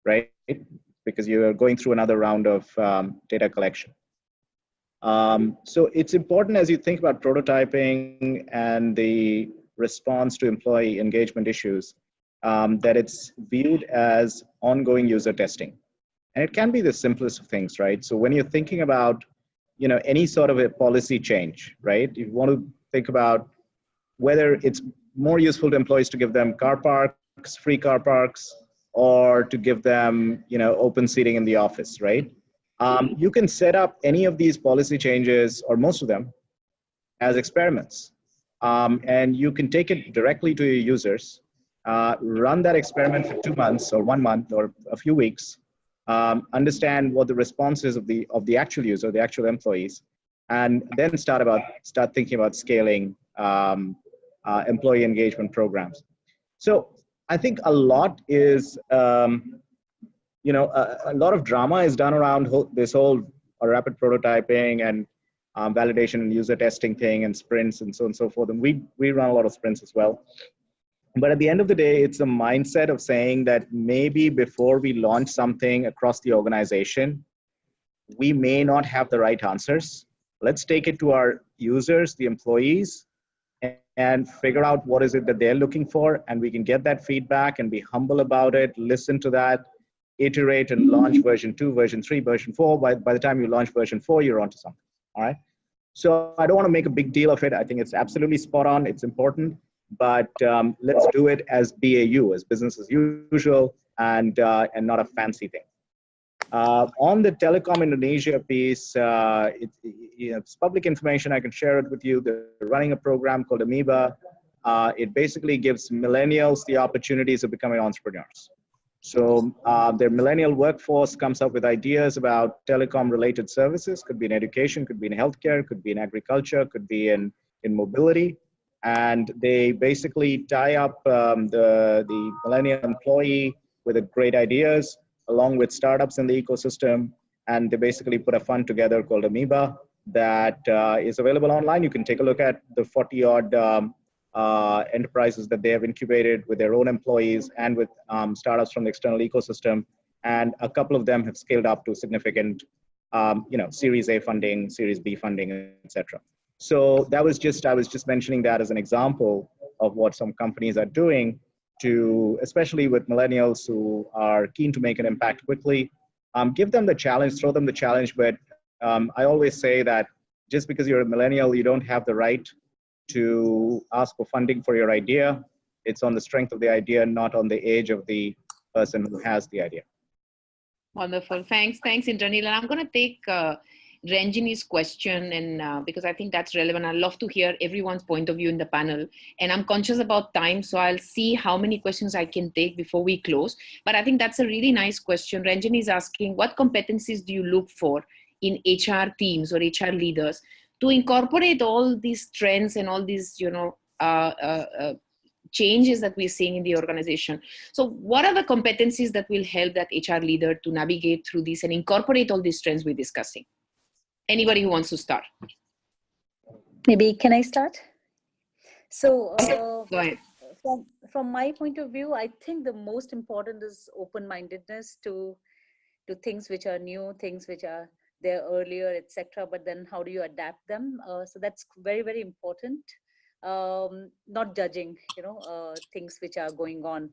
right? Because you're going through another round of data collection. So it's important as you think about prototyping and the response to employee engagement issues that it's viewed as ongoing user testing. And it can be the simplest of things, right? So when you're thinking about, any sort of a policy change, right? You want to think about whether it's more useful to employees to give them car parks, free car parks, or to give them, open seating in the office, right? You can set up any of these policy changes, or most of them, as experiments. And you can take it directly to your users, run that experiment for 2 months or 1 month or a few weeks, understand what the response is of the actual user, the actual employees, and then start thinking about scaling employee engagement programs. So I think a lot is, a lot of drama is done around this whole rapid prototyping and validation and user testing thing and sprints and so on and so forth. And we run a lot of sprints as well. But at the end of the day, it's a mindset of saying that maybe before we launch something across the organization, we may not have the right answers. Let's take it to our users, the employees, and figure out what is it that they're looking for. And we can get that feedback and be humble about it, listen to that, iterate and launch version 2, version 3, version 4. By the time you launch version 4, you're onto something, all right? So I don't want to make a big deal of it. I think it's absolutely spot on. It's important. But let's do it as BAU, as business as usual, and not a fancy thing. On the Telecom Indonesia piece, it's public information. I can share it with you. They're running a program called Amoeba. It basically gives millennials the opportunities of becoming entrepreneurs. So their millennial workforce comes up with ideas about telecom-related services. Could be in education, could be in healthcare, could be in agriculture, could be in mobility. And they basically tie up the millennial employee with great ideas along with startups in the ecosystem. And they basically put a fund together called Amoeba that is available online. You can take a look at the 40-odd enterprises that they have incubated with their own employees and with startups from the external ecosystem. And a couple of them have scaled up to significant, Series A funding, Series B funding, etc. So I was just mentioning that as an example of what some companies are doing to, especially with millennials who are keen to make an impact quickly, give them the challenge, throw them the challenge. But I always say that just because you're a millennial, you don't have the right to ask for funding for your idea. It's on the strength of the idea, not on the age of the person who has the idea. Wonderful. Thanks, Indranil. And I'm going to take Ranjini's question, and because I think that's relevant. I'd love to hear everyone's point of view in the panel. And I'm conscious about time, so I'll see how many questions I can take before we close. But I think that's a really nice question. Ranjini is asking, what competencies do you look for in HR teams or HR leaders to incorporate all these trends and all these, changes that we're seeing in the organization? So what are the competencies that will help that HR leader to navigate through this and incorporate all these trends we're discussing? Anybody who wants to start? Maybe can I start? So go ahead. From my point of view, I think the most important is open-mindedness to things which are new, things which are there earlier, etc. But then how do you adapt them? So that's very, very important. Not judging, things which are going on.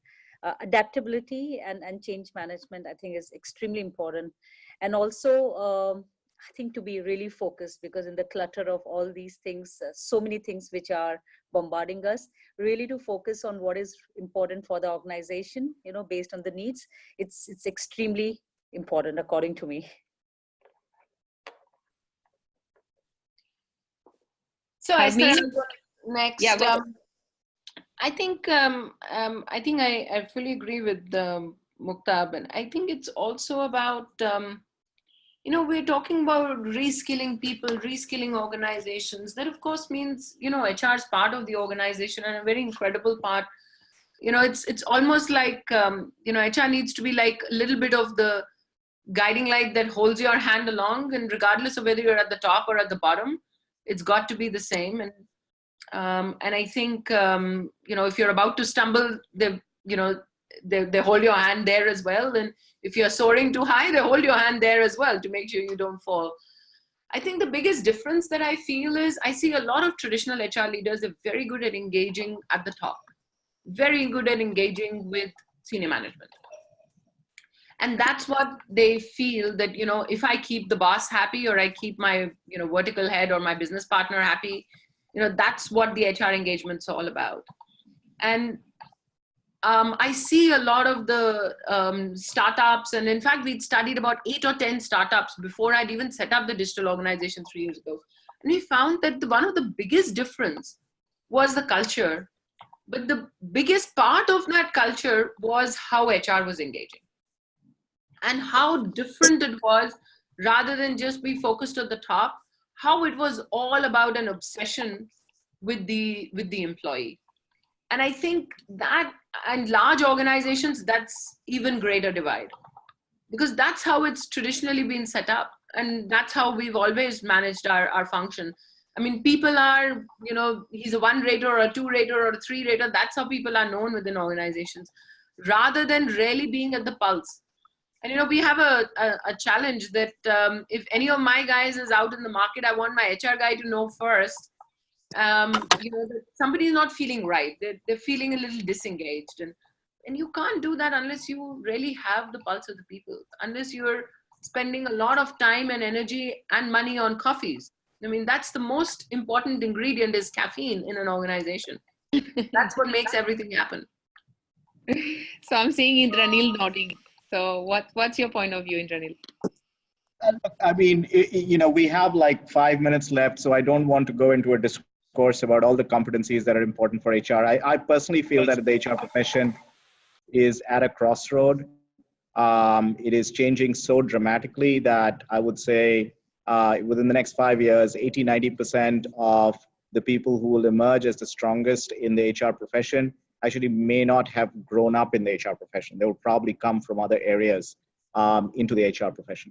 Adaptability and change management, I think, is extremely important. And also, I think to be really focused, because in the clutter of all these things, so many things which are bombarding us, really to focus on what is important for the organization, based on the needs. It's extremely important, according to me. So Esther, next, yeah, I think I fully agree with Muktab, and I think it's also about we're talking about reskilling people, reskilling organizations. That of course means HR is part of the organization and a very incredible part. It's almost like HR needs to be like a little bit of the guiding light that holds your hand along, and regardless of whether you're at the top or at the bottom, it's got to be the same. And I think if you're about to stumble, they hold your hand there as well. And if you're soaring too high, they hold your hand there as well to make sure you don't fall. I think the biggest difference that I feel is I see a lot of traditional HR leaders are very good at engaging at the top, very good at engaging with senior management. And that's what they feel that, if I keep the boss happy, or I keep my, vertical head or my business partner happy, that's what the HR engagement's all about. And I see a lot of the startups, and in fact, we'd studied about 8 or 10 startups before I'd even set up the digital organization 3 years ago. And we found that one of the biggest difference was the culture. But the biggest part of that culture was how HR was engaging and how different it was, rather than just be focused at the top, how it was all about an obsession with the employee. And I think that, and large organizations, that's even greater divide, because that's how it's traditionally been set up. And that's how we've always managed our function. I mean, people are, he's a 1 rater or a 2 rater or a 3 rater. That's how people are known within organizations, rather than really being at the pulse. And, we have a challenge that if any of my guys is out in the market, I want my HR guy to know first, that somebody is not feeling right. They're feeling a little disengaged. And you can't do that unless you really have the pulse of the people, unless you're spending a lot of time and energy and money on coffees. I mean, that's the most important ingredient, is caffeine in an organization. That's what makes everything happen. So I'm seeing Indranil nodding. So what's your point of view, Indranil? I mean, we have like 5 minutes left, so I don't want to go into a discourse about all the competencies that are important for HR. I personally feel that the HR profession is at a crossroad. It is changing so dramatically that I would say within the next 5 years, 80–90% of the people who will emerge as the strongest in the HR profession actually may not have grown up in the HR profession. They will probably come from other areas into the HR profession.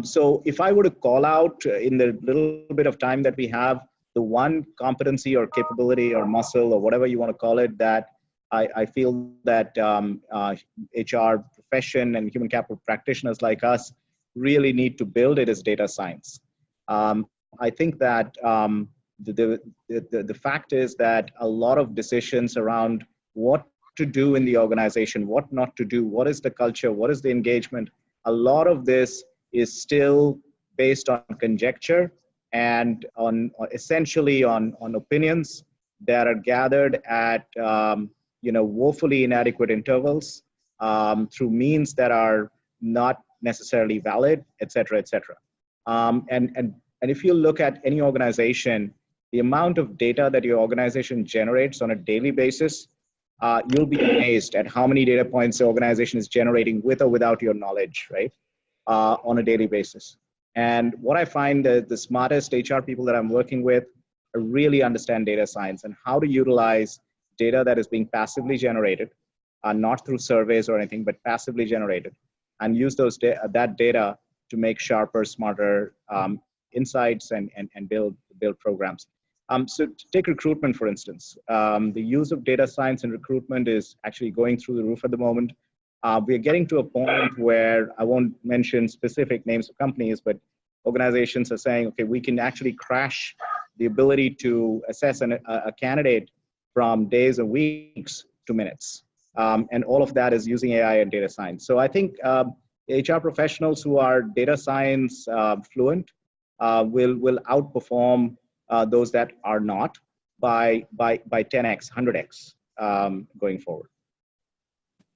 So if I were to call out in the little bit of time that we have, the one competency or capability or muscle or whatever you want to call it that I feel that HR profession and human capital practitioners like us really need to build, it is data science. I think that the fact is that a lot of decisions around what to do in the organization, what not to do, what is the culture, what is the engagement, a lot of this is still based on conjecture and on essentially on opinions that are gathered at woefully inadequate intervals through means that are not necessarily valid, et cetera, et cetera. And if you look at any organization, the amount of data that your organization generates on a daily basis, you'll be amazed at how many data points the organization is generating with or without your knowledge, right? On a daily basis. And what I find that the smartest HR people that I'm working with really understand data science and how to utilize data that is being passively generated, not through surveys or anything, but passively generated, and use that data to make sharper, smarter insights and build programs. So to take recruitment, for instance, the use of data science in recruitment is actually going through the roof at the moment. We are getting to a point where I won't mention specific names of companies, but organizations are saying, okay, we can actually crash the ability to assess a candidate from days and weeks to minutes. And all of that is using AI and data science. So I think HR professionals who are data science fluent will outperform those that are not by 10x, 100x going forward.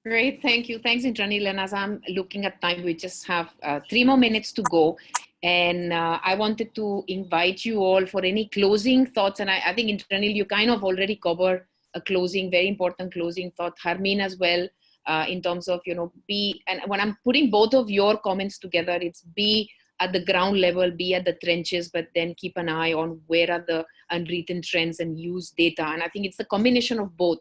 Great, thank you. Thanks, Indranil. And as I'm looking at time, we just have 3 more minutes to go. And I wanted to invite you all for any closing thoughts. And I think, Indranil, you kind of already covered a closing, very important closing thought. Harmeen as well, in terms of, and when I'm putting both of your comments together, it's be at the ground level, be at the trenches, but then keep an eye on where are the unwritten trends and use data. And I think it's the combination of both,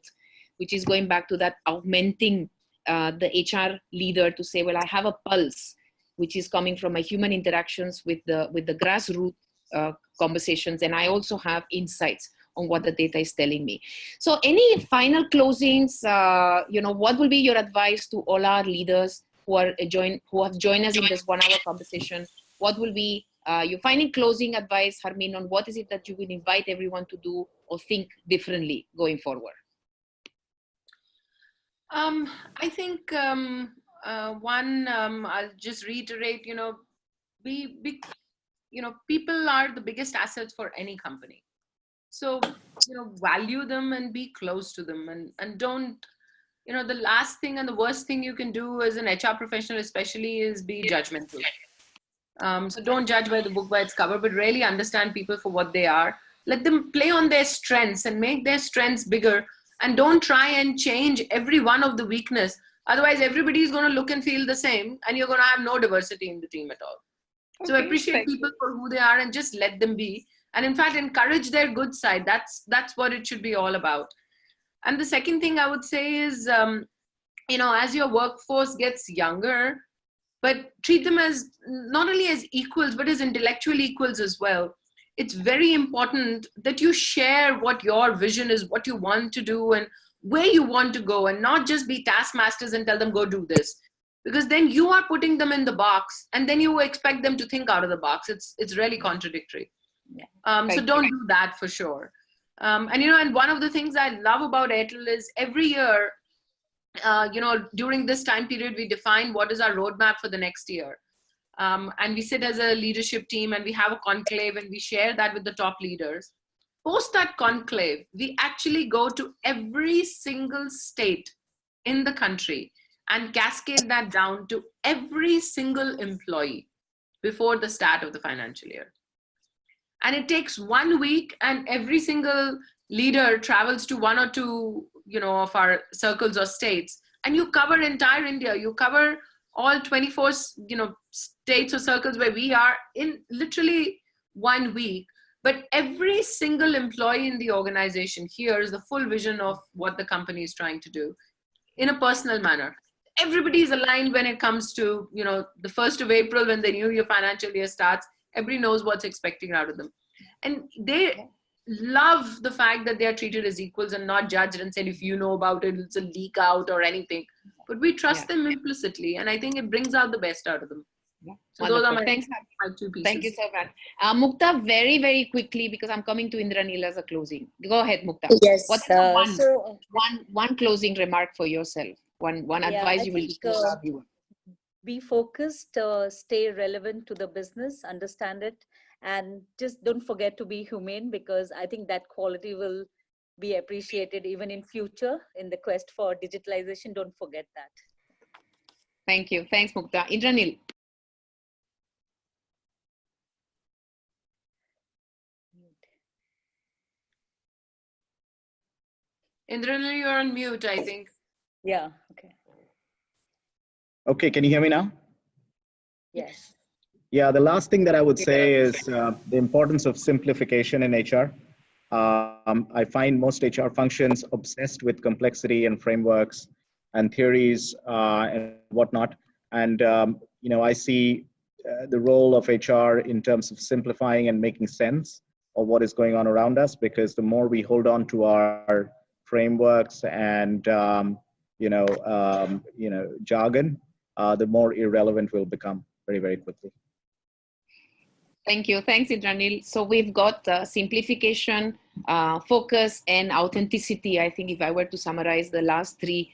which is going back to that augmenting the HR leader to say, well, I have a pulse, which is coming from my human interactions with the grassroots conversations, and I also have insights on what the data is telling me. So any final closings, what will be your advice to all our leaders who have joined us in this 1 hour conversation? What will be your final closing advice, Harmeen, on what is it that you will invite everyone to do or think differently going forward? I think I'll just reiterate, people are the biggest assets for any company. So, value them and be close to them, and don't, the last thing and the worst thing you can do as an HR professional especially is be judgmental. So don't judge by the book by its cover, but really understand people for what they are. Let them play on their strengths and make their strengths bigger, and don't try and change every one of the weakness. Otherwise, everybody is going to look and feel the same, and you're going to have no diversity in the team at all. Okay, so appreciate people for who they are and just let them be. And in fact, encourage their good side. That's what it should be all about. And the second thing I would say is, as your workforce gets younger, but treat them as not only as equals, but as intellectual equals as well. It's very important that you share what your vision is, what you want to do and where you want to go, and not just be taskmasters and tell them, go do this. Because then you are putting them in the box, and then you expect them to think out of the box. It's really contradictory. So don't do that for sure. And one of the things I love about Airtel is every year, during this time period, we define what is our roadmap for the next year. And we sit as a leadership team and we have a conclave and we share that with the top leaders. Post that conclave, we actually go to every single state in the country and cascade that down to every single employee before the start of the financial year. And it takes 1 week, and every single leader travels to one or two, of our circles or states, and you cover entire India. You cover all 24, states or circles where we are in literally 1 week. But every single employee in the organization hears the full vision of what the company is trying to do in a personal manner. Everybody is aligned when it comes to, the 1st of April, when the new year financial year starts. Everybody knows what's expecting out of them. And they love the fact that they are treated as equals and not judged and said, if you know about it, it's a leak out or anything. But we trust them implicitly. And I think it brings out the best out of them. Yeah. So those are my 2 pieces. Thank you so much. Mukta, very, very quickly, because I'm coming to Indranil as a closing. Go ahead, Mukta. Yes. What's one closing remark for yourself? One advice you will give to our viewer. Be focused, stay relevant to the business, understand it, and just don't forget to be humane, because I think that quality will be appreciated even in future in the quest for digitalization. Don't forget that. Thank you. Thanks, Mukta. Indranil. Indranil, you're on mute, I think. Yeah, okay. Okay, can you hear me now? Yes. Yeah, the last thing that I would say is the importance of simplification in HR. I find most HR functions obsessed with complexity and frameworks and theories and whatnot. And, I see the role of HR in terms of simplifying and making sense of what is going on around us, because the more we hold on to our frameworks and, jargon, the more irrelevant we'll become very, very quickly. Thank you. Thanks, Indranil. So we've got simplification, focus, and authenticity. I think if I were to summarize the last 3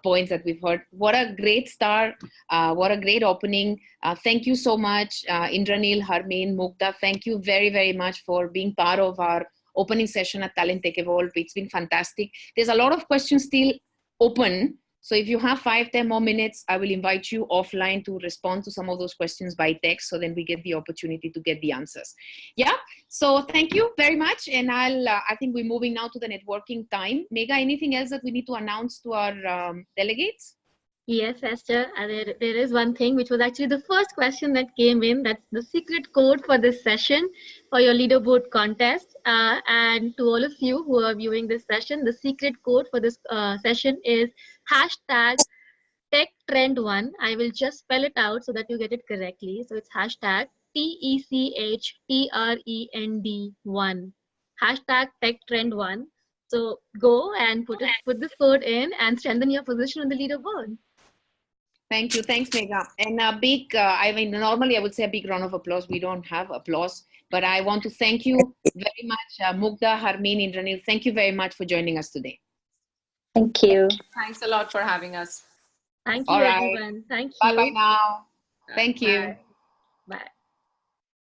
points that we've heard, what a great start. What a great opening. Thank you so much, Indranil, Harmeen, Mukta. Thank you very, very much for being part of our opening session at Talent Tech Evolve. It's been fantastic. There's a lot of questions still open. So if you have 5-10 more minutes, I will invite you offline to respond to some of those questions by text, so then we get the opportunity to get the answers. Yeah, so thank you very much. And I think we're moving now to the networking time. Megha, anything else that we need to announce to our delegates? Yes, Esther, there is one thing which was actually the first question that came in. That's the secret code for this session for your leaderboard contest. And to all of you who are viewing this session, the secret code for this session is hashtag TechTrend1. I will just spell it out so that you get it correctly. So it's hashtag TECHTREND1. Hashtag TechTrend1. So go and put this code in and strengthen your position on the leaderboard. Thank you. Thanks, Megha. And a big, I mean, normally I would say a big round of applause. We don't have applause, but I want to thank you very much, Mugdha, Harmeen, Indranil. Thank you very much for joining us today. Thank you. Thanks a lot for having us. Thank you, All right. everyone. Thank you. Bye-bye now. Thank you. Bye. Bye.